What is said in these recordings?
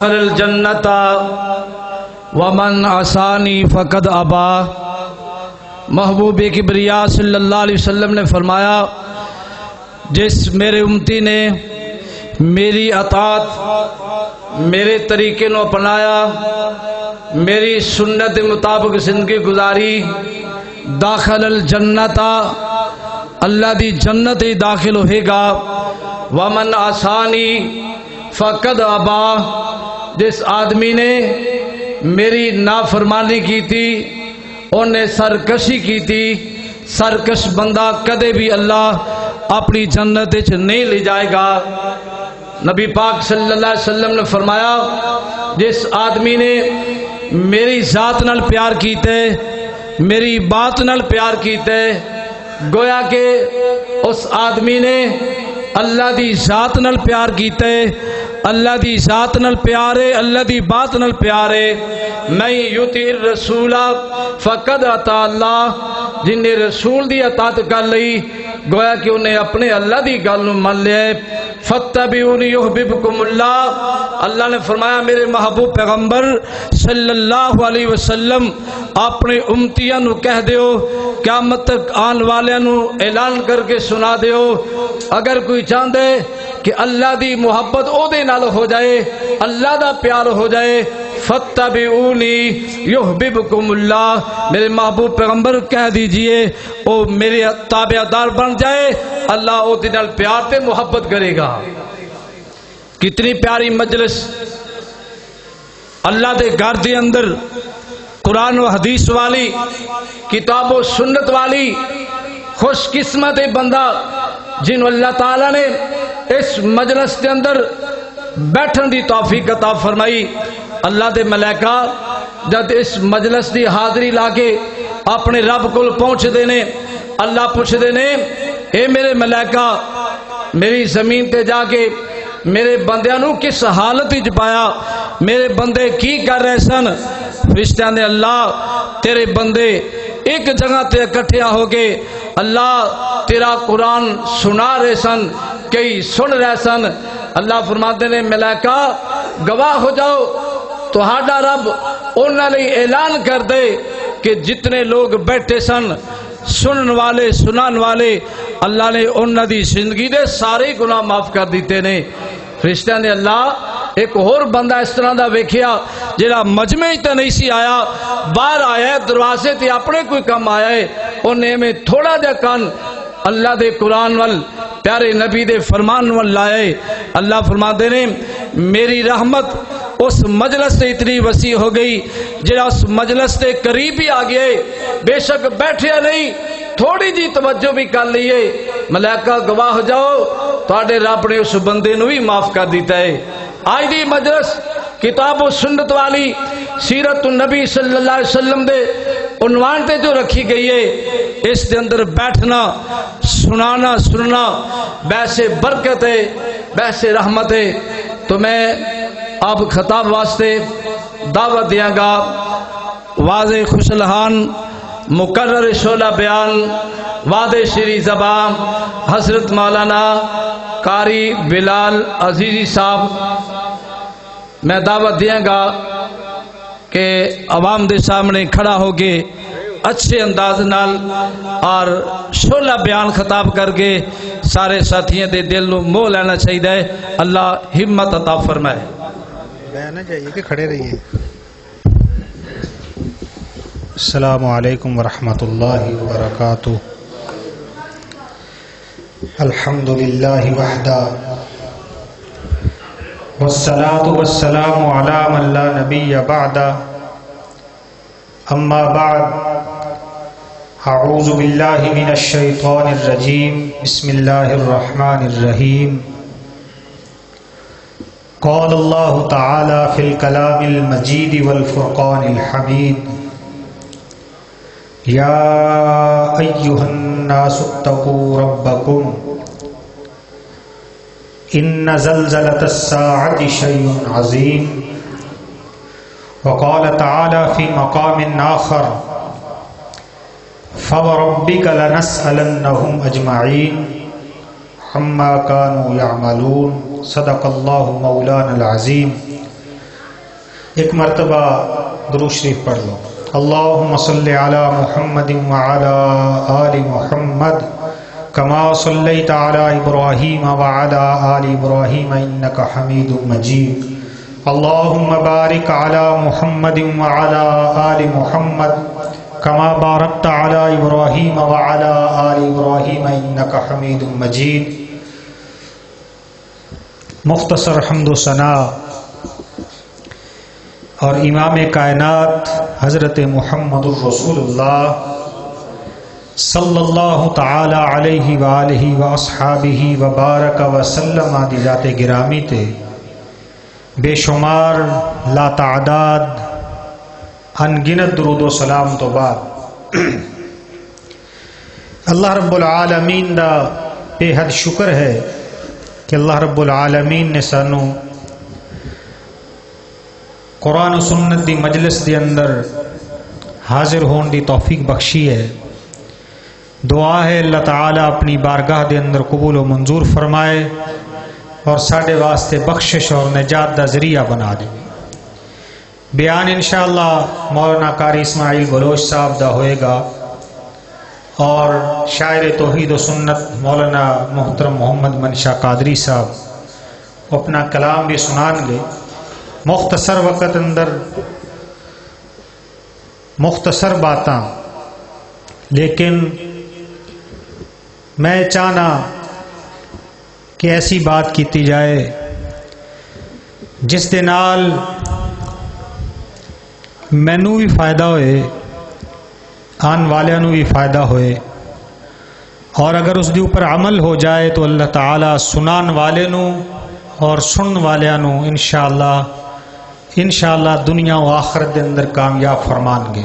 الجنت ومن عصانی فقد ابا۔ محبوب کبریا صلی اللہ علیہ وسلم نے فرمایا، جس میرے امتی نے میری اطاعت میرے طریقے نو اپنایا، میری سنت مطابق زندگی گزاری، داخل الجنت، اللہ دی جنت ہی داخل ہوئے گا۔ ومن عصانی فقد ابا، جس آدمی نے میری نافرمانی کی تھی، انہیں سرکشی کی تھی، سرکش بندہ کدے بھی اللہ اپنی جنت وچ نہیں لے جائے گا۔ نبی پاک صلی اللہ علیہ وسلم نے فرمایا، جس آدمی نے میری ذات نال پیار کیتے، میری بات نال پیار کیتے، گویا کہ اس آدمی نے اللہ دی ذات نال پیار کیتے، اللہ دی ذات نال پیارے، اللہ دی بات نال پیارے۔ میں یطیع الرسول فقد اطاع اللہ، جن نے رسول دی اطاعت کر لئی، گویا کہ انہیں اپنے اللہ دی گل نو من لیا۔ فاتبعونی یحببکم اللہ، اللہ نے فرمایا میرے محبوب پیغمبر صلی اللہ علیہ وسلم اپنے امتیاں نو کہہ دیو، قیامت تک آن والیاں نو اعلان کر کے سنا دیو، اگر کوئی چاہندے کہ اللہ دی محبت او دے نال ہو جائے، اللہ دا پیار ہو جائے، فاتبعونی یحببکم اللہ، میرے محبوب پیغمبر کہہ دیجئے او میرے تابعدار بن جائے، اللہ او دے نال پیار تے محبت کرے گا۔ کتنی پیاری مجلس اللہ دے گھر دے اندر، قرآن و حدیث والی، کتاب و سنت والی، خوش قسمت بندہ جن اللہ تعالیٰ نے اس مجلس کے اندر بیٹھن دی توفیق عطا فرمائی۔ اللہ دے ملائکہ جد اس مجلس دی حاضری لا کے اپنے رب کو پہنچ دینے، اللہ پوچھ دینے، اے میرے ملائکہ، میری زمین تے جا کے میرے بندیاں نو کس حالت وچ پایا، میرے بندے کی کر رہے سن؟ فرشتیاں نے، اللہ تیرے بندے ایک جگہ تے اکٹھے ہو کے اللہ تیرا قرآن سنا رہے سن، کئی سن رہے سن۔ اللہ فرماتے نے، ملائکہ گواہ ہو جاؤ، تہاڈا رب انہاں لئی اعلان کر دے کہ جتنے لوگ بیٹھے سن، سنن والے سنان والے، اللہ نے انہاں دی زندگی دے سارے گناہ معاف کر دیتے نے۔ فرشتیاں نے، اللہ ایک اور بندہ اس طرح دا ویکھیا جڑا مجمع تے نہیں سی آیا، باہر آیا ہے، دروازے تے اپنے کوئی کم آیا ہے، انہیں میں تھوڑا جا کان اللہ دے قرآن وال، پیارے نبی دے فرمان وال لائے۔ اللہ فرماتے نے، میری رحمت اس مجلس سے اتنی وسیع ہو گئی، جڑا اس مجلس سے قریب ہی آ گئے، بے شک بیٹھے نہیں، تھوڑی جی توجہ بھی کر لیے، ملائکہ گواہ ہو جاؤ تواڈے رب نے اس بندے نو بھی معاف کر دیتا ہے۔ آج دی مجلس کتاب و سنت والی، سیرت النبی صلی اللہ علیہ وسلم دے عنوان تے جو رکھی گئی ہے، اس دے اندر بیٹھنا، سنانا، سننا بحث برکت ہے، بحث رحمت ہے۔ تو میں اب خطاب واسطے دعوت دیاں گا واضح خوشلحان مقرر شعلہ بیان وعدے شری زبان حضرت مولانا قاری بلال عزیزی صاحب، میں دعوت دیاں گا کہ عوام دے سامنے کھڑا ہو کے اچھے انداز نال اور شعلہ بیان خطاب کر کے سارے ساتھیاں دے دل نو موہ لینا چاہیے۔ اللہ ہمت عطا فرمائے۔ بیانا چاہیے کہ کھڑے رہیے۔ السلام علیکم ورحمۃ اللہ وبرکاتہ۔ الحمدللہ وحدہ والصلاة والسلام علی من لا نبی بعدہ، اما بعد، اعوذ باللہ من الشیطان الرجیم، بسم اللہ الرحمن الرحیم۔ قال اللہ تعالی فی الکلام المجید والفرقان الحمید، یا ایہا الناس اتقوا ربکم ان زلزلۃ الساعۃ شیء عظیم۔ وقال تعالی فی مقام آخر، فوربک لنسألنہم اجمعین عما كانوا يعملون۔ صدق اللہ مولانا العظیم۔ ایک مرتبہ درود شریف پڑھ لو. اللہم صلی علی محمد وعلی آل محمد کما صلیت علی ابراہیم وعلی آل ابراہیم انک حمید مجید. اللہم بارک علی محمد وعلی آل محمد کما بارکت علی ابراہیم وعلی آل ابراہیم انک حمید مجید. مختصر حمد و ثنا اور امام کائنات حضرت محمد الرسول اللہ صلی اللہ تعالی علیہ وآلہ واصحابہ وبارک وسلم دی ذات گرامی تے بے شمار لا تعداد انگنت درود و سلام تو بعد اللہ رب العالمین دا بے حد شکر ہے کہ اللہ رب العالمین نے سانو قرآن و سنت دی مجلس دے اندر حاضر ہون دی توفیق بخشی ہے. دعا ہے اللہ تعالیٰ اپنی بارگاہ دے اندر قبول و منظور فرمائے اور ساڈے واسطے بخشش اور نجات دا ذریعہ بنا دے. بیان انشاءاللہ مولانا قاری اسماعیل بلوچ صاحب دا ہوئے گا اور شاعر توحید و سنت مولانا محترم محمد منشا قادری صاحب اپنا کلام بھی سنان گے. مختصر وقت اندر مختصر باتاں، لیکن میں چاہنا کہ ایسی بات کیتی جائے جس دے نال مینوں بھی فائدہ ہوئے، آن والیاں نوں بھی فائدہ ہوئے، اور اگر اس دے اوپر عمل ہو جائے تو اللہ تعالیٰ سنان والے نوں اور سنن والیاں نوں انشاءاللہ دنیا و آخرت دے اندر کامیاب فرمان گے.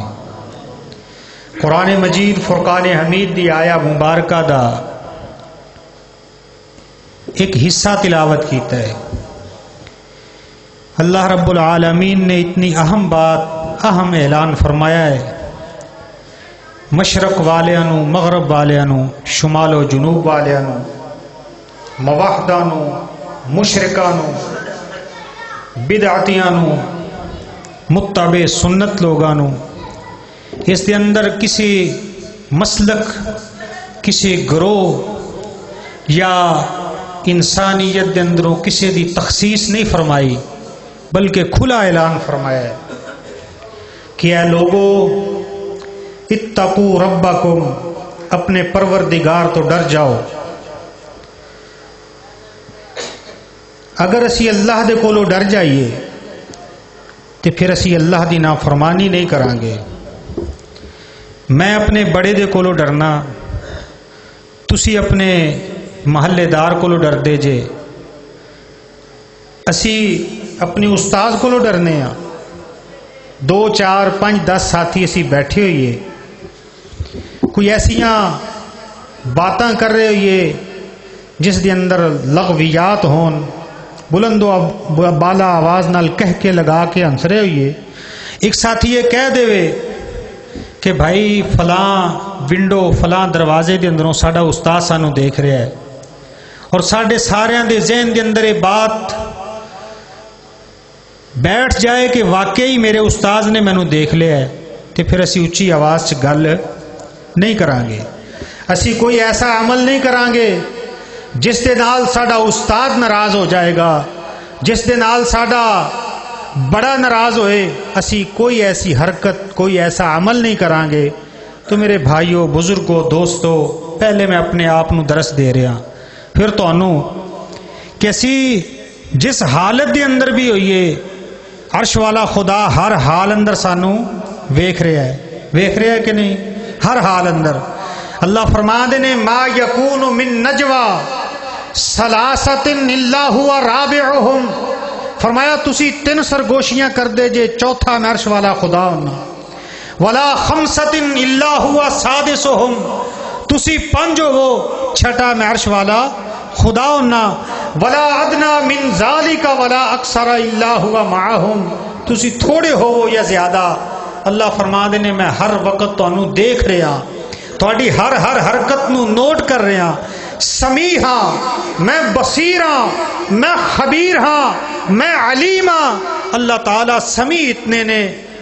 قرآن مجید فرقان حمید دی آیا مبارکہ دا ایک حصہ تلاوت کیتا ہے. اللہ رب العالمین نے اتنی اہم بات، اہم اعلان فرمایا ہے. مشرق والیاں نوں، مغرب والیاں نوں، شمال و جنوب والیاں نوں، موحداں نوں، مشرکاں نوں، بدعتیاں نوں، متبع سنت لوگاں نوں، اس دے اندر کسی مسلک، کسی گروہ یا انسانیت دے اندروں کسی دی تخصیص نہیں فرمائی، بلکہ کھلا اعلان فرمایا ہے کہ اے لوگو اتقوا ربکم، اپنے پروردگار تو ڈر جاؤ. اگر اسی اللہ دے کولو ڈر جائیے تو پھر اسی اللہ دی نافرمانی نہیں کران گے. میں اپنے بڑے دے کولو ڈرنا، تسی اپنے محلے دار کولو ڈر دے جے، اسی اپنی استاد کولو ڈرنے ہاں. 2 4 5 10 ساتھی اسی بیٹھے ہوئیے، کوئی ایسیاں باتاں کر رہے ہوئیے جس دے اندر لغویات ہون، بلند و بالا آواز نال کہہ کے لگا کے ہنس رہے ہوئیے. ایک ساتھی یہ کہہ دے کہ بھائی فلاں ونڈو فلاں دروازے دے اندروں ساڈا استاد سانو دیکھ رہا ہے، اور ساڈے ساریاں دے ذہن دے اندر یہ بات بیٹھ جائے کہ واقعی میرے استاد نے مینوں دیکھ لیا ہے، تو پھر اسی اچھی آواز چ گل نہیں کران گے. اسی کوئی ایسا عمل نہیں کران گے جس دے نال ساڈا استاد ناراض ہو جائے گا، جس دے نال ساڈا بڑا ناراض ہوئے. اسی کوئی ایسی حرکت، کوئی ایسا عمل نہیں کران گے. تو میرے بھائیوں، بزرگوں، دوستوں، پہلے میں اپنے آپ نو درس دے رہا، پھر تانوں کہ اسی جس حالت دے اندر بھی ہوئیے، عرش والا خدا ہر حال اندر سانو ویکھ رہا ہے کہ نہیں؟ ہر حال اندر. اللہ فرما دے نے ما یکون من نجوا ثلاثۃ الا هو رابعهم، فرمایا تسی 3 سرگوشیاں کر دے جے، چوتھا میں عرش والا خدا ہونا. ولا خمسۃ الا هو سادسهم، تسی 5 ہو، چھٹا میں عرش والا خدا ہونا. ولا ادنا من ذالک ولا اکثر الا هو معهم، تسی تھوڑے ہو یا زیادہ، اللہ فرما دے نے میں ہر وقت تانوں دیکھ رہا، تہاڈی ہر حرکت نو نوٹ کر رہا. سمیع ہاں، میں بصیر ہاں، میں خبیر ہاں، میں علیم ہاں۔ اللہ تعالیٰ سمیع اتنے نے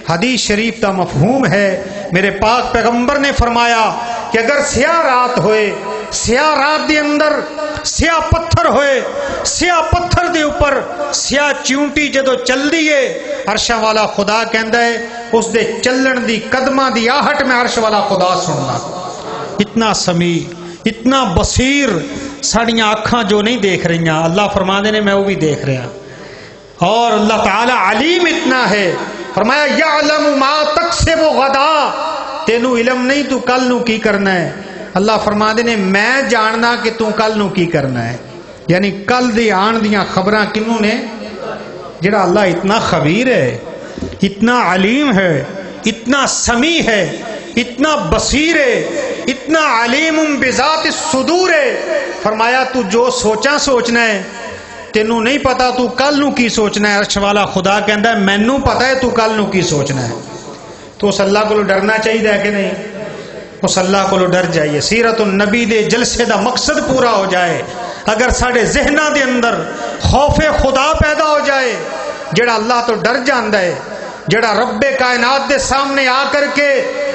حدیث شریف کا مفہوم ہے۔ میرے پاک پیغمبر نے فرمایا کہ اگر سیاہ رات ہوئے، سیاہ رات دے اندر سیاہ پتھر ہوئے، سیاہ پتھر دے اوپر سیاہ چیونٹی جدو چل دیے، عرشاں والا خدا کہندا ہے اس دے چلن دی قدماں دی آہٹ میں عرش والا خدا سننا۔ اتنا سمیع، اتنا بصیر، ساڑیاں آنکھاں جو نہیں دیکھ رہی ہیں اللہ فرمانے نے میں وہ بھی دیکھ رہا۔ اور اللہ تعالی علیم اتنا ہے، فرمایا یعلم ما تکسب غدا، تینوں علم نہیں تو کل نو کی کرنا ہے۔ اللہ فرماندے نے میں جاننا کہ تو کل نو کی کرنا ہے، یعنی کل دی آن دیاں خبراں کنوں نے؟ جڑا اللہ اتنا خبیر ہے، اتنا علیم ہے، اتنا سمیع ہے، اتنا بصیر ہے، اتنا علیم بذات الصدور ہے۔ فرمایا تو جو سوچاں سوچنا ہے، تینوں نہیں پتا تو کل نو کی سوچنا ہے۔ عرش والا خدا کہندا ہے مینوں پتا ہے تو کل نو کی سوچنا ہے۔ تو اس اللہ کو ڈرنا چاہیے کہ نہیں؟ اس اللہ کو ڈر جائیے۔ سیرت النبی دے جلسے دا مقصد پورا ہو جائے، اگر ساڑے ذہناں دے اندر خوف خدا پیدا ہو جائے، جڑا اللہ تو ڈر جاندا ہے، جڑا رب کائنات دے سامنے آ کر کے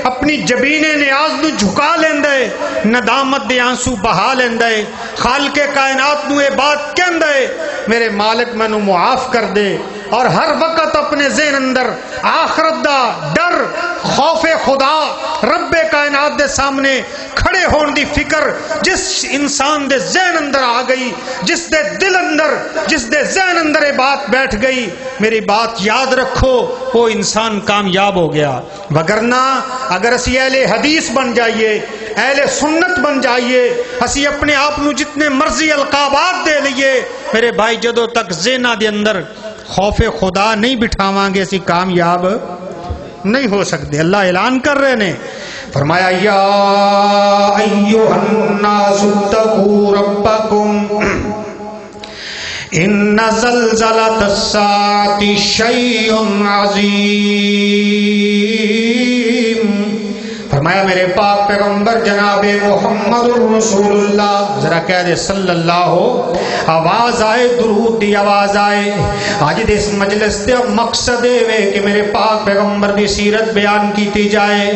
اپنی جبین نیاز نو جھکا لیندا ہے، ندامت دے آنسو بہا لیندا ہے، خالق کائنات نو یہ بات کہندا ہے میرے مالک مینوں معاف کر دے، اور ہر وقت اپنے ذہن اندر آخرت دا ڈر، خوف خدا، رب کائنات دے سامنے کھڑے ہون دی فکر جس انسان دے ذہن اندر آ گئی، جس دے دل اندر، جس دے ذہن اندر یہ بات بیٹھ گئی، میری بات یاد رکھو، وہ انسان کامیاب ہو گیا۔ وگرنہ اگر اسی اہل حدیث بن جائیے، اہل سنت بن جائیے، اسی اپنے آپ نو جتنے مرضی القابات دے لئیے، میرے بھائی جدو تک ذہنہ دے اندر خوف خدا نہیں بٹھاواں گے اسی کامیاب نہیں ہو سکتے۔ اللہ اعلان کر رہے نے، فرمایا یا ایھا الناس اتقوا ربکم ان زلزلۃ الساعۃ شیء عظیم۔ فرمایا میرے پاک پیغمبر جناب محمد رسول اللہ، ذرا کہہ دے صلی اللہ، آواز آئے، درود دی آواز آئے۔ آج دے اس مجلس دے مقصد ہے کہ میرے پاک پیغمبر دی سیرت بیان کیتی جائے،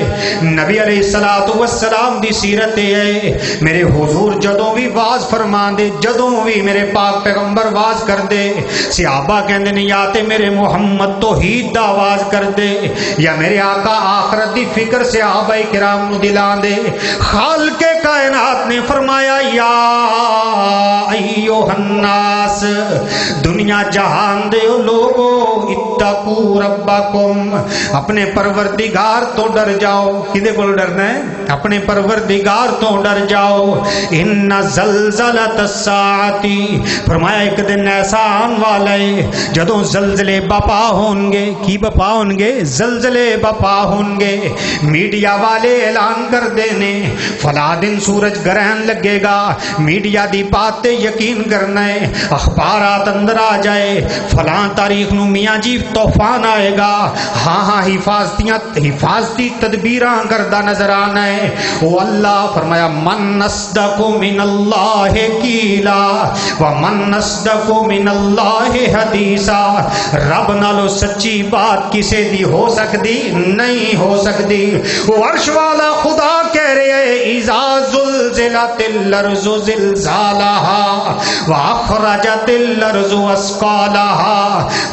نبی علیہ الصلوۃ والسلام دی سیرت ہے۔ میرے حضور جدوں بھی واز فرما دے، جدوں بھی میرے پاک پیغمبر واز کر دے، صحابہ کہندے نے یا تے میرے محمد توحید دا آواز کر دے، یا میرے آقا آخرت دی فکر صحابہ کرام نو دلان دے۔ خالق کائنات نے فرمایا یا ایھا الناس، دنیا جہان دے لوگو، اتقوا ربکم، اپنے پروردگار تو ڈر جاؤ۔ کدے کو ڈرنا ہے؟ اپنے پروردگار تو ڈر جاؤ۔ ان زلزلۃ الساعۃ، فرمایا ایک دن ایسا آن والا ہے جدوں زلزلے بپا ہون گے۔ کی بپا ہون گے؟ زلزلے بپا ہون گے۔ میڈیا والے اعلان کر دینے فلاں دن سورج گرہن لگے گا، میڈیا دی بات تے یقین کرنا ہے، اخبارات اندر آ جائے فلاں تاریخ نو میاں جی طوفان آئے گا، ہاں ہاں حفاظتی تدبیراں کردہ نظر آنا ہے۔ او اللہ فرمایا من اصدق من اللہ قیلا ومن اصدق من اللہ حدیثا، رب نالو سچی بات کسے دی ہو سکتی نہیں ہو سکتی۔ وہ عرش والا خدا کہہ رہے ہیں اذا زلزلت الارض زلزالها واخرجت الارض اثقالها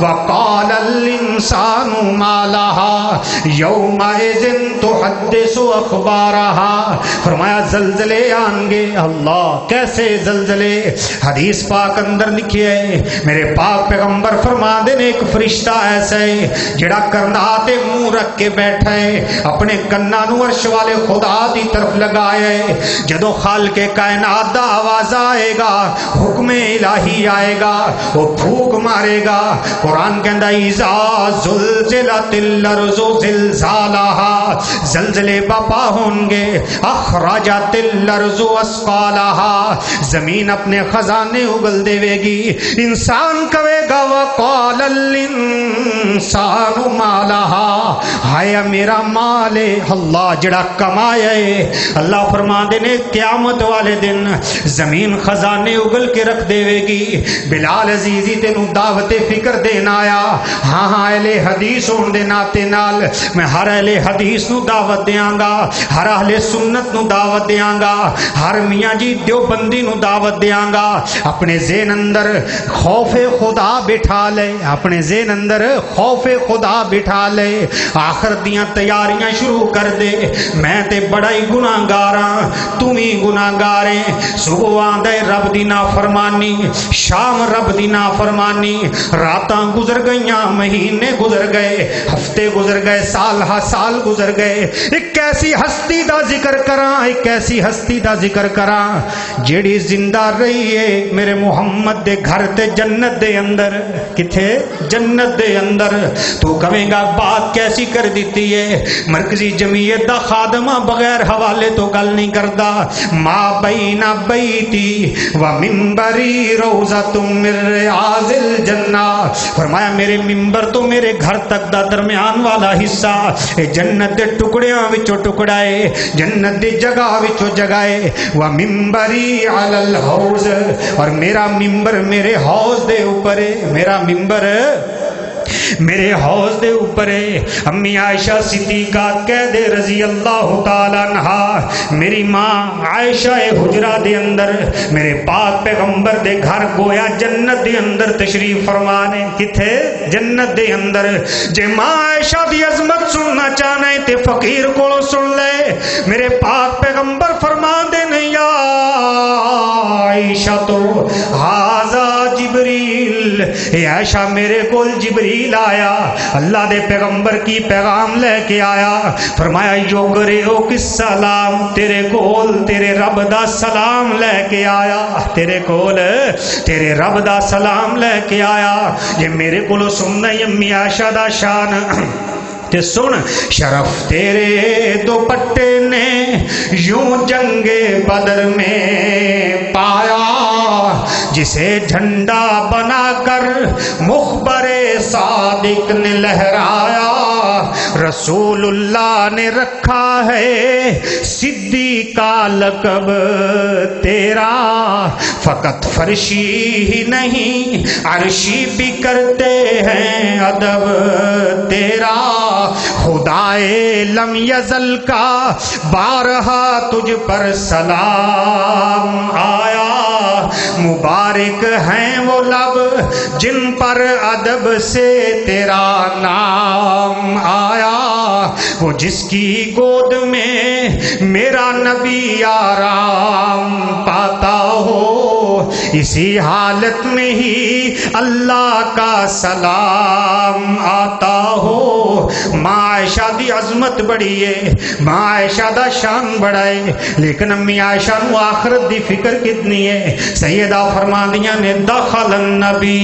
وقال الانسان ما لها يومئذ تحدث اخبارها۔ فرمایا زلزلے آن گے۔ اللہ کیسے زلزلے؟ حدیث پاک اندر لکھی ہے، میرے پاک پیغمبر فرما دے نے ایک فرشتہ ایسا ہے جڑا کرناتے منہ رکھ کے بیٹھا ہے، اپنے کنا نو عرش والے خدا دی طرف لگایا ہے۔ جدو خالق کائنات دا آواز آئے گا، حکم الہی آئے گا، وہ پھوک مارے گا۔ قرآن کہندا اذا زلزلت الارض زلزالها زلزلے بپا ہوں گے، اخرجت الارض اسقالہا، زمین اپنے خزانے اگل دے گی، انسان کہے گا وقال الانسان ما لہا، ہایا میرا مال ہے اللہ جڑا کمایا ہے۔ اللہ فرما دے نے قیامت والے دن زمین خزانے اگل کے رکھ دے گی۔ بلال عزیزی تینوں دعوت فکر دینا آیا، ہاں ہاں اہل حدیث ہون دے ناتے نال میں ہر اہل حدیث نو دعوت دیاں گا، ہر اہل سنت نو دعوت دیاں گا، ہر میاں جی دیوبندی نو دعوت دیاں گا۔ اپنے ذہن اندر خوف خدا بٹھا لے، اپنے ذہن اندر خوف خدا بٹھا لے، آخر دیاں تیاریاں شروع کر دے۔ میں تے بڑا ہی گناہگاراں، تم ہی گناہگاریں۔ صبح آندے رب دی نافرمانی، شام رب دی نافرمانی، راتاں گزر گئیاں، مہینے گزر گئے، ہفتے گزر گئے، سال ہا سال گزر گئے۔ ایک ایسی ہستی دا ذکر کراں، ایک ایسی ہستی دا ذکر کراں جیڑی زندہ رہی ہے میرے محمد دے گھر تے جنت دے اندر۔ کتھے؟ جنت دے اندر۔ تو کہے گا بات کیسی کر دیتی ہے، مرکزی جمعیت دا خادمہ بغیر حوالے تو گل نہیں کردا۔ ما بین بیتی و منبری روضۃ من ریاض الجنہ، فرمایا میرے ممبر تو میرے گھر تک دا درمیان والا حصہ اے جنت دے ٹکڑیاں وچوں ٹکڑا ہے، جنت دی جگہ وچوں جگہ ہے۔ و منبری علی الحوض، اور میرا ممبر میرے حوض دے اوپر ہے، میرا ممبر میرے حوض دے اوپر ہے۔ امی عائشہ صدیقہ کہہ دے رضی اللہ تعالی عنہا، میری ماں عائشہ حجرہ دے اندر میرے پاک پیغمبر دے گھر گویا جنت دے اندر تشریف فرمانے۔ کتھے؟ جنت دے اندر۔ جے ماں عائشہ دی عظمت سننا چاہنے تے فقیر کو سن لے، میرے پاک پیغمبر فرما دے نہیں یا عائشہ تو ہاذا جبریل، اے عائشہ میرے کول جبریل آیا، اللہ دے پیغمبر کی پیغام لے کے آیا۔ فرمایا یوگریو کس سلام، تیرے کول تیرے رب دا سلام لے کے آیا، تیرے کول تیرے رب دا سلام لے کے آیا۔ یہ میرے کولو سننا ہی امی عائشہ دا شان تے سن، شرف تیرے دوپٹے نے یوں جنگ بدر میں پایا، جسے جھنڈا بنا کر مخبر صادق نے لہرایا، رسول اللہ نے رکھا ہے صدیق کا لقب تیرا، فقط فرشی ہی نہیں عرشی بھی کرتے ہیں ادب تیرا، خدائے لم یزل کا بارہا تجھ پر سلام آیا، مبارک ہیں وہ لب جن پر ادب سے تیرا نام آیا، وہ جس کی گود میں میرا نبی آرام پاتا ہو، اسی حالت میں ہی اللہ کا سلام آتا ہو۔ ماں عائشہ دی عظمت بڑی ہے، ماں عائشہ دا شان بڑا ہے، لیکن امی عائشہ نو آخرت دی فکر کتنی ہے۔ سیدہ فرماندیاں نے دخل النبی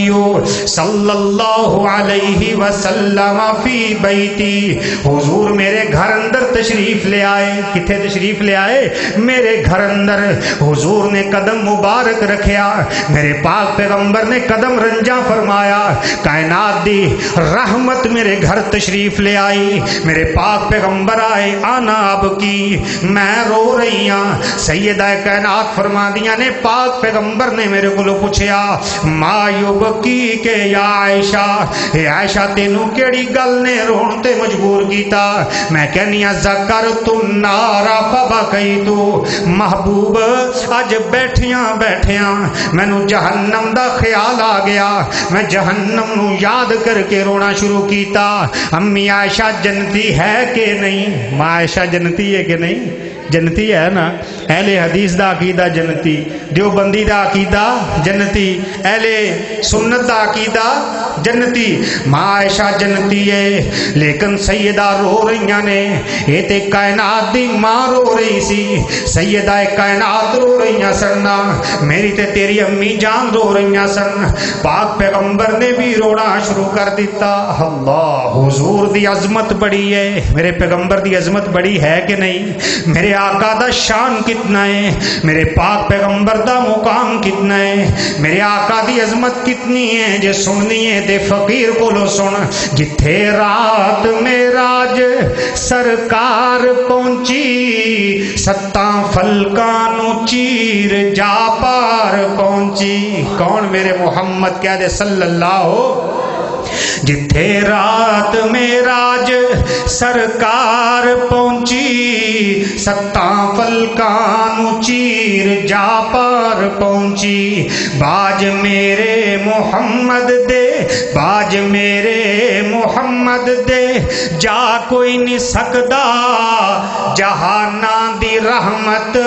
صلی اللہ علیہ وسلم فی بیتی، حضور میرے گھر اندر تشریف لے آئے۔ کتھے تشریف لے آئے؟ میرے گھر اندر۔ حضور نے قدم مبارک رکھیا، میرے پاک پیغمبر نے قدم رنجا فرمایا، کائنات دی رحمت میرے گھر تشریف لے آئی، میرے پاک پیغمبر آئے، آنا اب کی میں رو رہی ہاں۔ سیدہ کائنات فرماندیاں نے پاک پیغمبر نے میرے کو پوچھیا، ما یبکی کے یا عائشہ، اے عائشہ تینوں کیڑی گل نے رون تے مجبور کیتا؟ میں کہنی ذکرت النار فبکیت، محبوب اج بیٹھیاں بیٹھیاں مینوں جہنم دا خیال آ گیا، میں جہنم نو یاد کر کے رونا شروع کیتا۔ امی عائشہ جنتی ہے کہ نہیں؟ ماں عائشہ جنتی ہے کہ نہیں؟ جنتی ہے نا۔ اہل حدیث دا عقیدہ جنتی، دیوبندی دا عقیدہ جنتی، اہل سنت دا عقیدہ جنتی، ماں عائشہ جنتی ہے، لیکن سیدہ رو رہی نے، یہ تے کائنات دی ماں رو رہی سی، سیدہ کائنات رو رہی سن، میری تے تیری امی جان رو رہی سن، پاک پیغمبر نے بھی رونا شروع کر دیتا۔ اللہ، حضور دی عظمت بڑی ہے، میرے پیغمبر دی عظمت بڑی ہے کہ نہیں؟ میرے آقا دا شان کتنا ہے، میرے پاک پیغمبر دا مقام کتنا ہے، میرے آقا دی عظمت کتنی ہے؟ جے سننی ہے تے فقیر کو لو سن، جتھے رات معراج سرکار پہنچی، ستاں فلکاں نو چیر جا پار پہنچی۔ کون؟ میرے محمد کہہ دے صلی اللہ۔ جتھے رات معراج سرکار پہنچی، ستاں فلکاں نو چیر جا پار پہنچی، باج میرے محمد دے، باج میرے محمد دے جا کوئی نہیں سکدا، جہاناں دی رحمت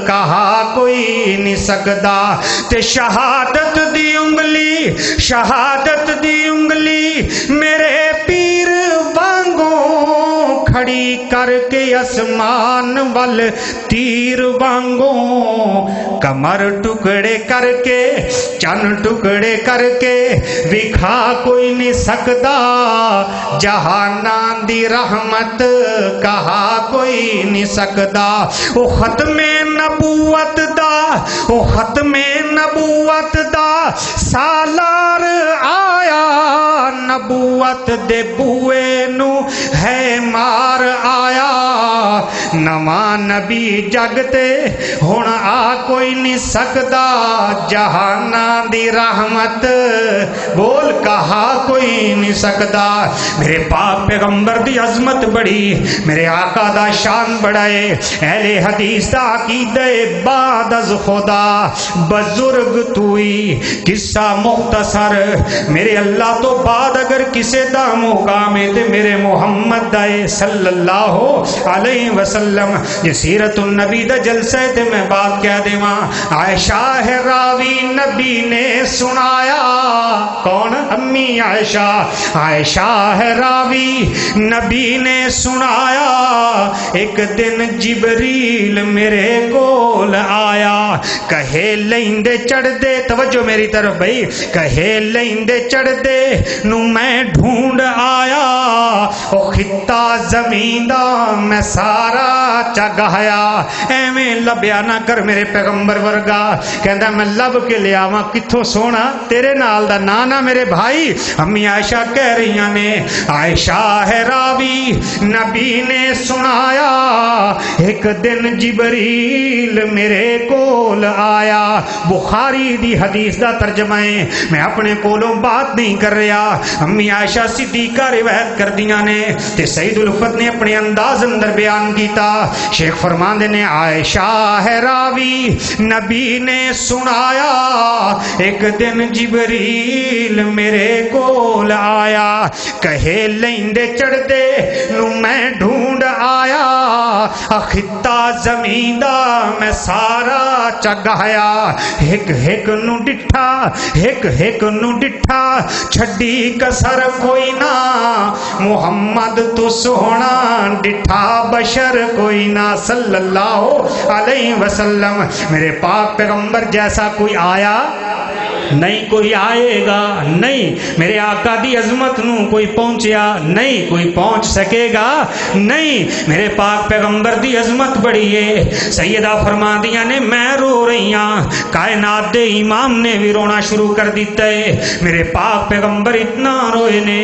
کہا کوئی نہیں سکدا، تے شہادت دی انگلی، شہادت دی انگلی میرے پیر وانگوں کھڑی کر کے اسمان وال تیر وانگوں، کمر ٹکڑے کر کے چن ٹکڑے کر کے وکھا کوئی نہیں سکدا، جہاناں دی رحمت کہا کوئی نہیں سکدا۔ او ختم نبوت دا، او ختم نبوت دا سالار آیا، نبوت دے بوئے نو ہے مار آیا، نواں نبی جگ تے ہن آ کوئی نہیں سکدا، جہاناں دی رحمت بول کہا کوئی نہیں سکدا۔ میرے پاک پیغمبر دی عظمت بڑی، میرے آقا دا شان بڑا ہے، اہل حدیث دا عقیدہ بعد از خدا بزرگ توئی، قصہ مختصر، میرے اللہ تو بعد اگر کسے دا مقام ہے تے میرے محمد دا صلی اللہ علیہ وسلم۔ یہ سیرت النبی دا جلسہ ہے تے میں بات کہہ دیواں، عائشہ ہے راوی نبی نے سنایا، کون؟ امی عائشہ، عائشہ ہے راوی نبی نے سنایا، ایک دن جبریل میرے کول آیا، کہے لیندے چڑھ دے، توجہ میری طرف بھائی، کہے لیندے چڑھ دے نو میں ڈھونڈ آیا، او خطہ زمین دا میں سارا چگایا، ایویں لبیا نہ کر میرے پیغمبر ورگا، کہندا میں لب کے لے آواں کتھوں سونا تیرے نال دا نانا میرے بھائی۔ امی عائشہ کہہ رہی نے، عائشہ ہے راوی نبی نے سنایا، ایک دن جبریل میرے کول آیا، بخاری دی حدیث دا ترجمہ ہے، میں اپنے کولوں بات نہیں کر رہا، امی عائشہ صدیقہ روایت کر دیا نے، تے سید الفت نے اپنے انداز اندر بیان کیتا، شیخ فرماندے نے عائشہ ہے راوی نبی نے سنایا، ایک دن جبریل میرے کول آیا، کہے لیندے چڑھ دے نو میں ڈھونڈ آیا، خطہ زمین دا میں سارا چگایا، ہک ہک نو ڈٹھا، ہک ہک نو ڈٹھا، چھڈی کسر کوئی نہ، محمد تو سونا ڈٹھا بشر کوئی نہ، صلی اللہ علیہ وسلم۔ میرے پاک پیغمبر جیسا کوئی آیا نہیں، کوئی آئے گا نہیں، میرے آقا دی عظمت نو کوئی پہنچیا نہیں، کوئی پہنچ سکے گا نہیں، میرے پاک پیغمبر دی عظمت بڑی ہے۔ سیدہ فرما دیا نے میں رو رہی ہاں، کائنات دے امام نے بھی رونا شروع کر دیتا ہے، میرے پاک پیغمبر اتنا روئے نے،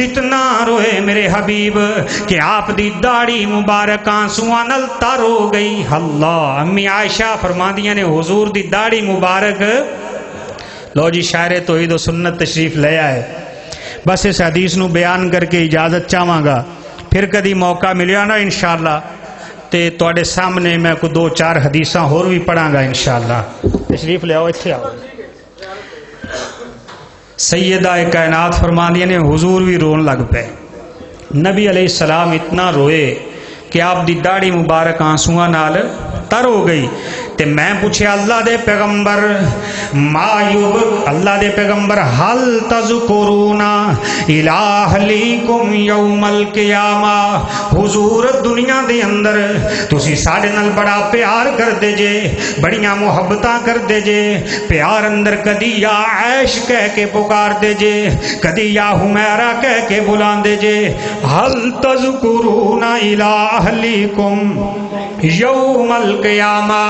اتنا روئے میرے حبیب کہ آپ دی داڑھی مبارک آنسواں نال تر ہو گئی۔ اللہ، امی عائشہ فرما دیا نے حضور دی داڑھی مبارک، لو جی شاعر توحید و سنت تشریف لے آئے، بس اس حدیث نو بیان کر کے اجازت چاہواں گا، پھر کدی موقع ملیا نا انشاءاللہ تے تواڈے سامنے میں کو دو چار حدیثاں ہور بھی پڑھاں گا انشاءاللہ۔ تشریف لے آؤ، اتھے آؤ۔ سیدہ کائنات فرماندی نے حضور بھی رون لگ پے، نبی علیہ السلام اتنا روئے کہ آپ دی داڑھی مبارک آنسواں نال تر ہو گئی، تے میں پوچھے اللہ دے پیغمبر مایوب اللہ دے پیغمبر حل تذکرون الہ لیکم یوم القیامہ حضور دنیا دے اندر تسی ساڈے نال بڑا پیار کر دے جے بڑیاں محبتاں کر دے جے پیار اندر کدی یا عیش کہہ کے پکار دے جے کدی یا حمیرہ کہہ کے بلان دے جے حل تذکرون الہ لیکم یوم القیامہ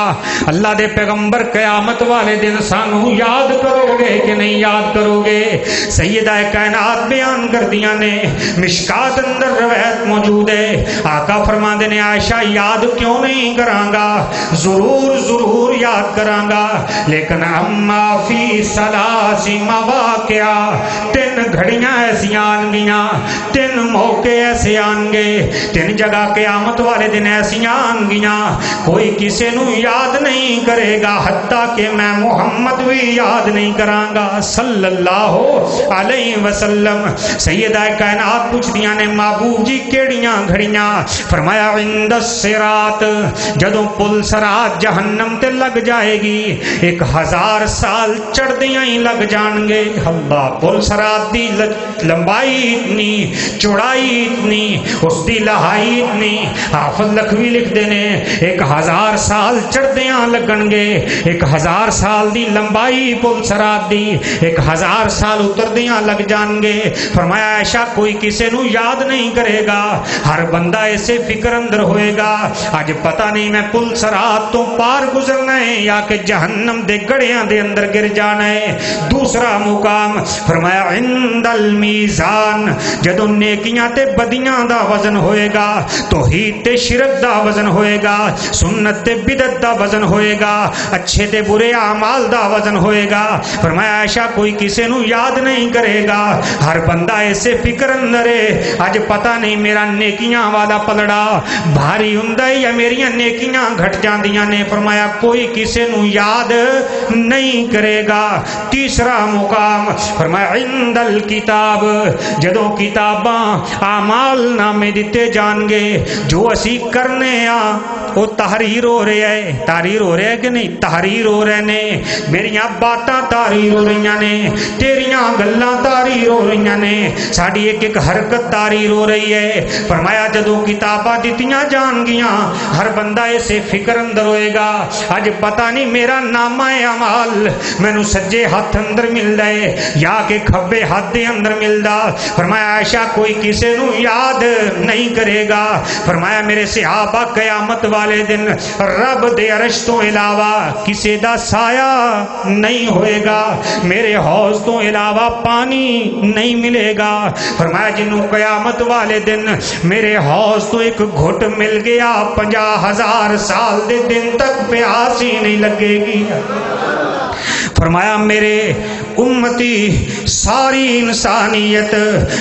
اللہ دے پیغمبر قیامت والے دن سانو یاد کرو گے کہ نہیں یاد کرو گے؟ سیدہ کائنات بیان کر دیا نے مشکات اندر روایت موجود ہے آقا فرماندے نے عائشہ یاد کیوں نہیں کرانگا ضرور ضرور یاد کرانگا لیکن اما فی سلاسی مواقع تین گھڑیاں ایسی آن گیاں تین موقع ایسے آن گے تین جگہ قیامت والے دن ایسی آن گیاں کوئی کسی نو یاد نہیں کرے گا حتیٰ کہ میں محمد بھی یاد نہیں کرانگا صلی اللہ علیہ وسلم سیدہ کائنات پوچھ دیا نے محبوب جی کیڑیاں گھڑیاں فرمایا عند الصراط جدوں پل صراط جہنم تے لگ جائے گی 1000 سال چڑھ دیاں ہی لگ جان گے اللہ پل صراط دی لمبائی اتنی چوڑائی اتنی اس دی لہائی اتنی حافظ لکھوی لکھ دینے 1000 سال چڑھدیاں لگن گے 1000 سال دی لمبائی پل صراط دی 1000 سال اتردیاں لگ جان گے فرمایا عائشہ کوئی کسے نو یاد نہیں کرے گا ہر بندہ ایسے فکر اندر ہوئے گا آج پتہ نہیں میں پل صراط تو پار گزرنا ہے یا کہ جہنم دے گڑیاں دے اندر گر جانا ہے دوسرا مقام فرمایا عند المیزان جدو نیکیاں تے بدیاں دا وزن ہوئے گا توحید تے شرک دا وزن ہوئے گا سنت تے بدعت دا وزن ہوئے گا اچھے تے برے اعمال دا وزن ہوئے گا فرمایا عائشہ کوئی کسے نو یاد نہیں کرے گا ہر بندہ ایسے فکر اندر ہے آج پتہ نہیں میرا نیکیاں والا پلڑا بھاری ہوندا ہے یا میریاں نیکیاں گھٹ جاندیاں نے فرمایا کوئی کسے نو یاد نہیں کرے گا تیسرا مقام فرمایا عند الکتاب جدوں کتاباں اعمال نامے دیتے جان گے جو اسی کرنے وہ تحریر ہو رہے ہے تحریر ہو رہے ہے کہ نہیں تحریر ہو رہے نے میریاں باتاں تحریر ہو رہی نے تیریاں گلاں تحریر ہو رہی نے ساڈی ایک ایک حرکت تحریر ہو رہی ہے فرمایا جدوں کتاباں دتیاں جان گیاں ہر بندہ ایسے فکر اندر ہوئے گا اج پتہ نہیں میرا نامہ اعمال مینوں سجے ہاتھ اندر ملدا ہے یا کہ کھبے ہاتھ دے اندر ملدا فرمایا عائشہ کوئی کسے نو یاد نہیں کرے گا فرمایا میرے صحابہ قیامت والے دن رب دے عرش تو علاوہ کسی دا سایہ نہیں ہوئے گا میرے حوض تو علاوہ پانی نہیں ملے گا فرمایا جنہوں قیامت والے دن میرے حوض تو ایک گھٹ مل گیا 50,000 سال دے دن تک پیاس ہی نہیں لگے گی فرمایا میرے امتی ساری انسانیت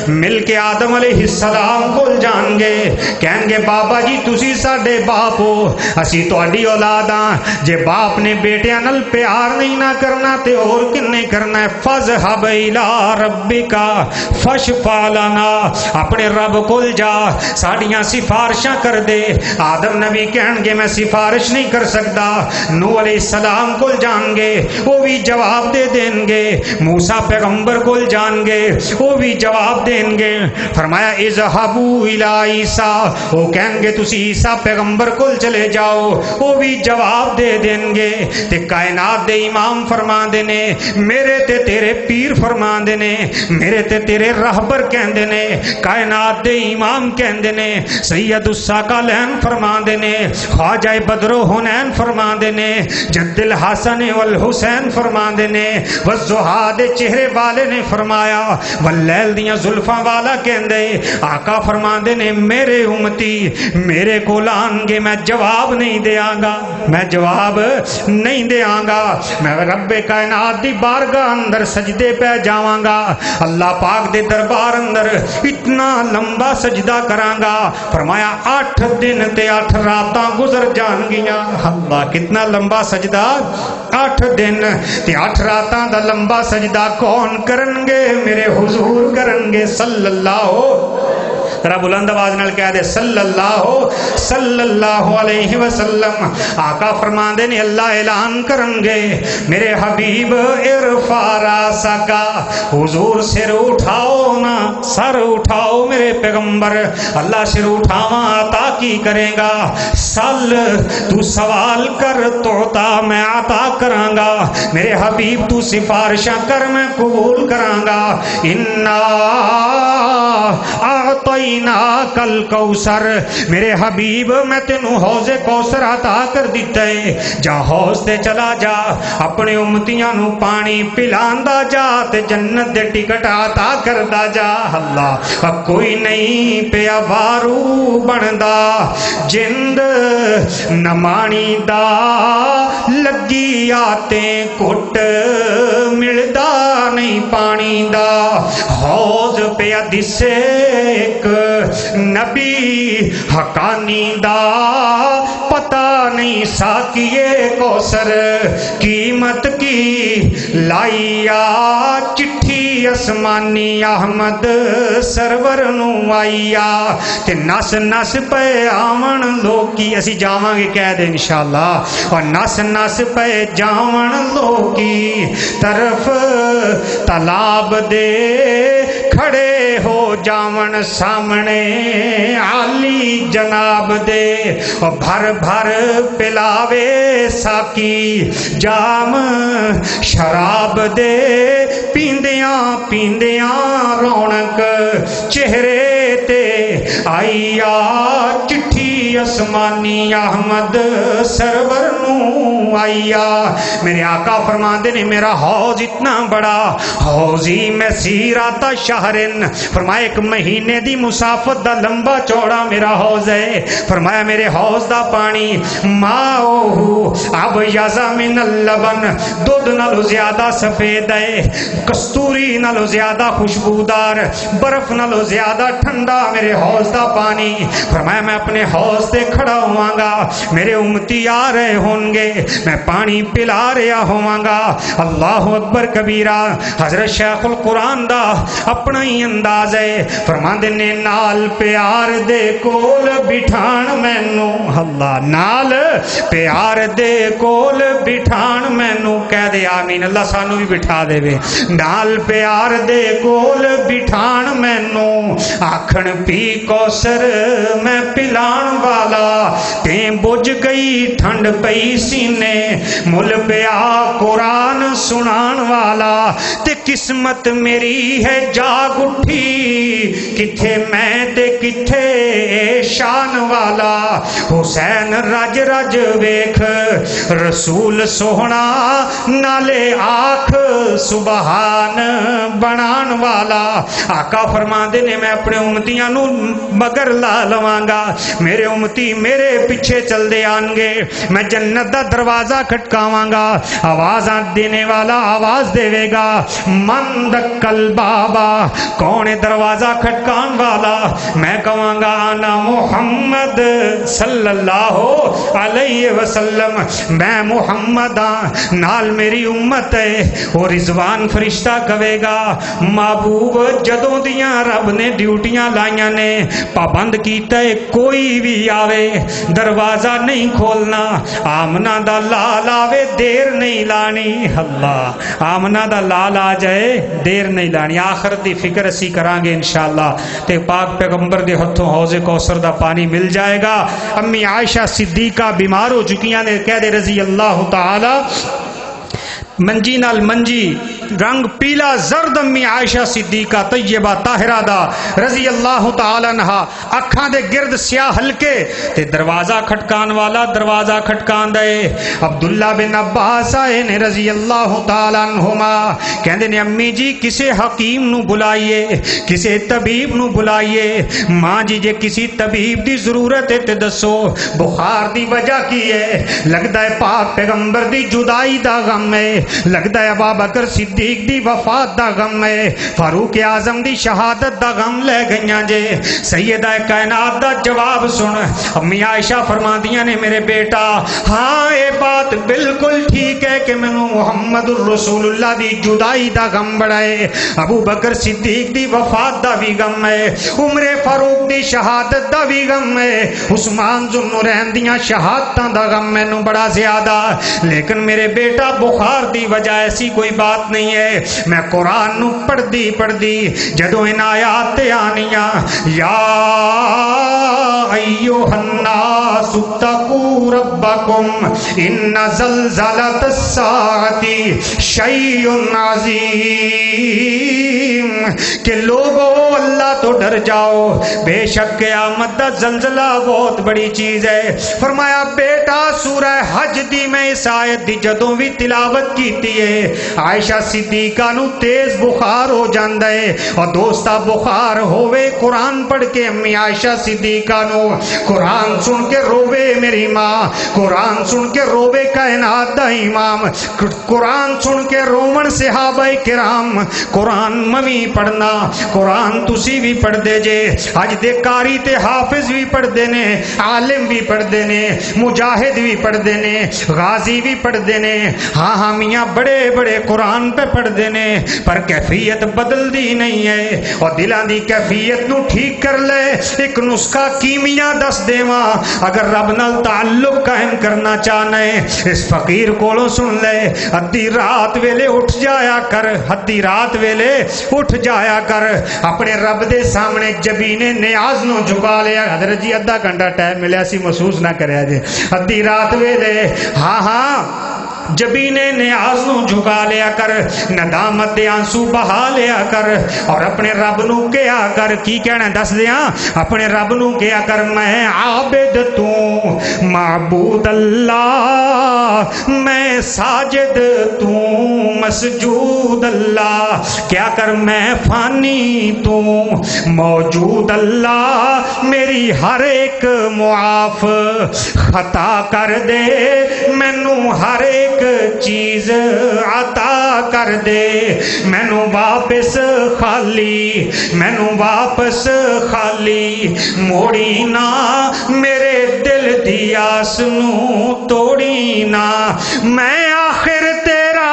مل کے آدم علیہ السلام کو جان گے کہیں گے بابا جی تسی ساڈے باپ ہو اسی تہاڈی اولاد ہاں جے باپ نے بیٹیاں نال پیار نہیں نہ کرنا تے اور کنے کرنا ہے فذهب الى ربک فاشفع لنا اپنے رب کول جا ساڈیاں سفارشاں کر دے آدم نبی کہیں گے میں سفارش نہیں کر سکتا نوح علیہ السلام کول جان گے وہ بھی جواب دے دیں گے موسیٰ پیغمبر کو جان گے وہ بھی جواب دیں گے فرمایا اذهبوا الى عیسیٰ وہ کہیں گے تسی عیسیٰ پیغمبر کو چلے جاؤ وہ بھی جواب دے دیں گے تے کائنات دے امام فرما دینے میرے تے تیرے پیر فرما دینے میرے تے تیرے رہبر کہن دینے کائنات دے امام کہن دینے سید الثقلین فرما دینے خواجہ بدر و حنین فرما دینے جد الحسن والحسین فرما دینے والزہاد چہرے والے نے فرمایا واللیل دیاں زلفاں والا کہندے آقا فرما دینے میرے امتی میرے کو لانگے میں جواب نہیں دیاں گا میں جواب نہیں دیاں گا میں رب کائنات دی بارگاہ اندر سجدے پہ جاواں گا اللہ پاک دے دربار اندر اتنا لمبا سجدہ کراں گا فرمایا 8 دن تے 8 راتاں گزر جان گیاں اللہ کتنا لمبا سجدہ 8 دن تے 8 راتاں دا لمبا سجدہ کون کرنگے میرے حضور کرنگے صلی اللہ ذرا بلند آواز نال کہہ دے صلی اللہ علیہ وسلم۔ آقا فرماندے نے اللہ اعلان کرن گے میرے حبیب ارفع راسکا، حضور سر اٹھاؤ نا، سر اٹھاؤ میرے پیغمبر، اللہ سر اٹھاواں عطا کی کرے گا، سل تو سوال کر توتا میں عطا کراں گا، میرے حبیب تو سفارشاں کر میں قبول کراں گا، انا اعطیناک الکوثر، میرے حبیب میں تینوں حوض کوثر عطا کر دیتا ہے، جا حوض تے چلا جا، اپنے امتیاں نو پانی پلاندا جا تے جنت دے ٹکٹ عطا کردا جا۔ اللہ کوئی نہیں پیا وارو بندا جند نمانی دا، لگی آتے کٹ ملدا نہیں پانی دا، حوض پیا دسے ایک نبی حقانی دا، پتہ نہیں ساکیے کوثر قیمت کی لائیا، چٹھی اسمانی احمد سرور نو آئیا، تے نس نس پہ آمن لوکی، اسی جاواں گے کہہ دے انشاءاللہ، اور نس نس پہ جاون لوکی طرف تالاب دے، کھڑے ہو جاون سامنے عالی جناب دے، اور بھر بھر پلاوے ساکی جام شراب دے، پیندیاں پیندیاں رونق چہرے تے آئیا، چٹھی اسمانی احمد سرور نو آئیا۔ میرے آقا فرماندے نے میرا حوض اتنا بڑا، حوضی میں سیرات شہرن، فرمایا ایک مہینے دی مسافت دا لمبا چوڑا میرا حوض ہے، فرمایا میرے حوض دا پانی ماؤہو اب یزا من اللبن، دودھ نالو زیادہ سفید ہے، کستوری نالو زیادہ خوشبودار، برف نالو زیادہ ٹھنڈا میرے حوض دا پانی، فرمایا میں اپنے حوض تے کھڑا ہواں گا، میرے امتی آ رہے ہوں گے، میں پانی پلا رہا ہواں گا، اللہ اکبر کبیرہ۔ حضرت شیخ القرآن دا اپنا ہی انداز ہے، فرماندے نے نال پیار دے کول بٹھان مینوں، اللہ نال پیار دے کول بٹھان مینوں، کہہ دے آمین، اللہ سانو بھی بٹھا دے وے، نال پیار دے کول بٹھان مینوں، آکھن پی کوثر میں پلان والا، تے بجھ گئی ٹھنڈ پئی سینے، مل پیا قرآن سنان والا، تے قسمت میری ہے جاگ اٹھی، کتھے میں تے کتھے شان والا، حسین رج رج ویکھ رسول سوہنا، نالے آکھ سبحان بنان والا۔ آقا فرماندے نے میں اپنے امتیاں نو مگر لا لواں گا، میرے امتی میرے پیچھے چل دے آن گے، میں جنت دا دروازہ کھٹکاواں گا، آوازاں دینے والا آواز دے وے گا، من دکل بابا، کون دروازہ کھٹکان والا، میں کہاں گا انا محمد صلی اللہ علیہ وسلم، میں محمد ہاں، نال میری امت ہے، اور رضوان فرشتہ کہے گا محبوب جدوں دیاں رب نے ڈیوٹیاں لائیاں نے، پابند کیتا ہے کوئی بھی آوے دروازہ نہیں کھولنا، آمنہ دا لال آوے دیر نہیں لانی، اللہ آمنہ دا لال آ جائے دیر نہیں لانی، آخرت دی فکر اسی کران گے انشاءاللہ، تے پاک پیغمبر دے ہتھوں حوض کوثر دا پانی مل جائے گا۔ امی عائشہ صدیقہ بیمار ہو چکیاں نے، کہہ دے رضی اللہ تعالی، منجی نال منجی رنگ پیلا زرد، امی عائشہ صدیقہ طیبہ طاہرہ دا رضی اللہ تعالی عنہ، اکھاں دے گرد سیاہ ہلکے، تے دروازہ کھٹکان والا دروازہ کھٹکان دے، عبداللہ بن عباس آئے نے رضی اللہ تعالی عنہما، کہندے نے امی جی کسے حکیم نو بلائیے، کسے طبیب نو بلائیے، ماں جی جے کسی طبیب دی ضرورت ہے تے دسو، بخار دی وجہ کی ہے، لگدا ہے پاک پیغمبر دی جدائی دا غم ہے، لگدا ہے ابا بکر صدیق صدیق دی وفات دا غم ہے، فاروق اعظم دی شہادت دا غم لے گئیاں جے۔ سیدہ کائنات دا جواب سن، امی عائشہ فرماندیاں نے میرے بیٹا ہاں اے بات بالکل ٹھیک ہے کہ مینوں محمد الرسول اللہ دی جدائی دا غم بڑا ہے، ابو بکر صدیق دی وفات دا بھی غم ہے، عمر فاروق دی شہادت دا بھی غم ہے، عثمان ذو النورین دیاں شہادتاں دا غم مینوں بڑا زیادہ، لیکن میرے بیٹا بخار دی وجہ ایسی کوئی بات نہیں ہے۔ میں قرآن نو پڑھ دی جدوں ان آیات آنیاں یا ایھا الناس اتقوا ربکم ان زلزلۃ الساعۃ شیء عظیم، کہ لوگو اللہ تو ڈر جاؤ، بے شک قیامت دا زلزلہ بہت بڑی چیز ہے۔ فرمایا بیٹا سورہ حج دی میں اس آیت دی جدوں بھی تلاوت کیتی ہے عائشہ صدیقہ نو تیز بخار ہو جاندا ہے، اور دوستا بخار ہووے قرآن پڑھ کے امی عائشہ صدیقہ نو قرآن سن کے رووے میری ماں، قرآن سن کے رووے کائنات دا امام، قرآن سن کے رومن صحابہ کرام، قرآن ممی پڑھنا، قرآن تسی بھی پڑھ دے جے، اج دے قاری تے حافظ بھی پڑھ دے نے، عالم بھی پڑھ دے نے، مجاہد بھی پڑھ دے نے، غازی بھی پڑھ دے نے، ہاں میاں بڑے بڑے قرآن پہ پڑھ دے نے، پر کیفیت بدل دی نہیں ہے، اور دلان دی کیفیت نو ٹھیک کر لے ایک نسخہ کیمیا دس دیواں، اگر رب نال تعلق قائم کرنا چاہنا ہے اس فقیر کولوں سن لے، ادھی رات ویلے اٹھ جایا کر، ادھی رات ویلے اٹھ جایا کر، اپنے رب دے سامنے جبینے نیاز نو جھکا لیا، حضرت جی ادھا گھنٹہ ٹائم ملیا سی محسوس نہ کریا جے، ادھی رات ویلے ہاں جبینے نیاز نو جھکا لیا کر، ندامت دے آنسو بہا لیا کر، اور اپنے رب نو کیا کر، کی کہنا دس دیاں، اپنے رب نو کیا کر میں عابد تو معبود اللہ، میں ساجد تو مسجود اللہ، کیا کر میں فانی تو موجود اللہ، میری ہر ایک معاف، خطا کر دے مینوں ہر ایک چیز عطا کر دے، مینوں واپس خالی، مینوں واپس خالی، موڑی نہ میرے دل دی آس نو توڑی نہ، میں آخر تیرا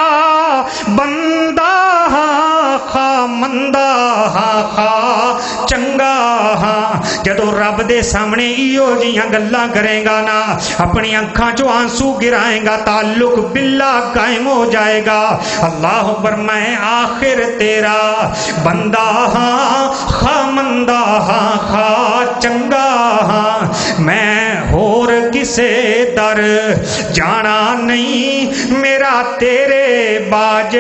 بندہ ہاں، خواہ مندہ ہاں، خواہ چنگا ہاں، جدو رب دے سامنے ایو جیاں گلاں کریں گا نا، اپنی آنکھاں چو آنسو گرائیں گا، تعلق باللہ قائم ہو جائے گا۔ اللہ اکبر، میں آخر تیرا بندہ ہاں، خواہ مندہ ہاں، خواہ چنگا ہاں، میں ہور کسے در جانا نہیں، میرا تیرے باج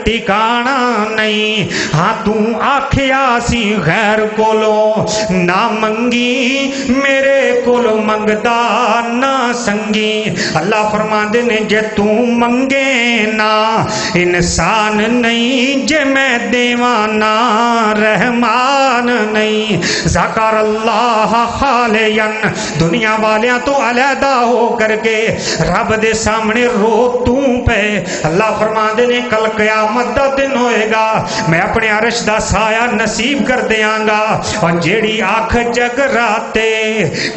ٹھکانا نہیں، ہاں تو آکھیا سی غیر کولو نہ منگی، میرے کولو منگدا نہ سنگی، اللہ فرماندے نے جے تو منگے نا انسان نہیں، جے میں دیوانا رحمان نہیں، ذکر اللہ خالین، دنیا والیاں تو علیحدہ ہو کر کے رب دے سامنے رو تو پہ، اللہ فرماندے نے کل قیامت دا دن ہوئے گا، میں اپنے عرش دا سایہ نصیب کر دیاں گا، اور جیڑی آنکھ جگ راتے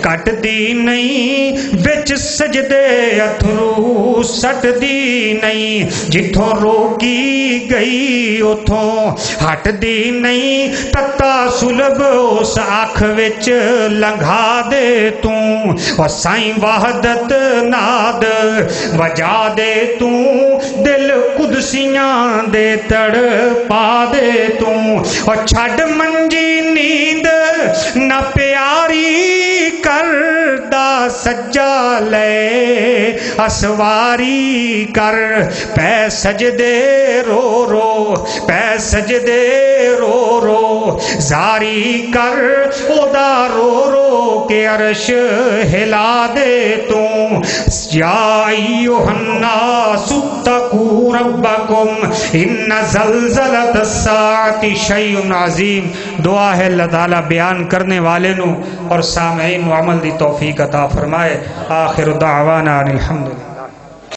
کٹ دی نہیں، وچ سجدے اتھرو سٹ دی نہیں، جتھوں روکی گئی اتھوں ہٹ دی نہیں، تتا سلب اس آنکھ وچ لنگھا دے توں، اور سائیں وحدت ناد وجا دے توں، دل قدسیاں دے تڑ پا دے توں، اور چھڑ منجی نیند نہ پیاری کردہ سجا لے اسواری کر، پہ سجدے رو رو، پہ سجدے رو رو، زاری کر ادا رو رو کے عرش ہلا دے توں، یا ایھا الناس اتقوا ربکم ان زلزلۃ الساعۃ شیء عظیم۔ دعا ہے اللہ تعالیٰ بیان کرنے والے نو اور سامعین و عمل دی توفیق عطا فرمائے۔ آخر دعوانا الحمدللہ۔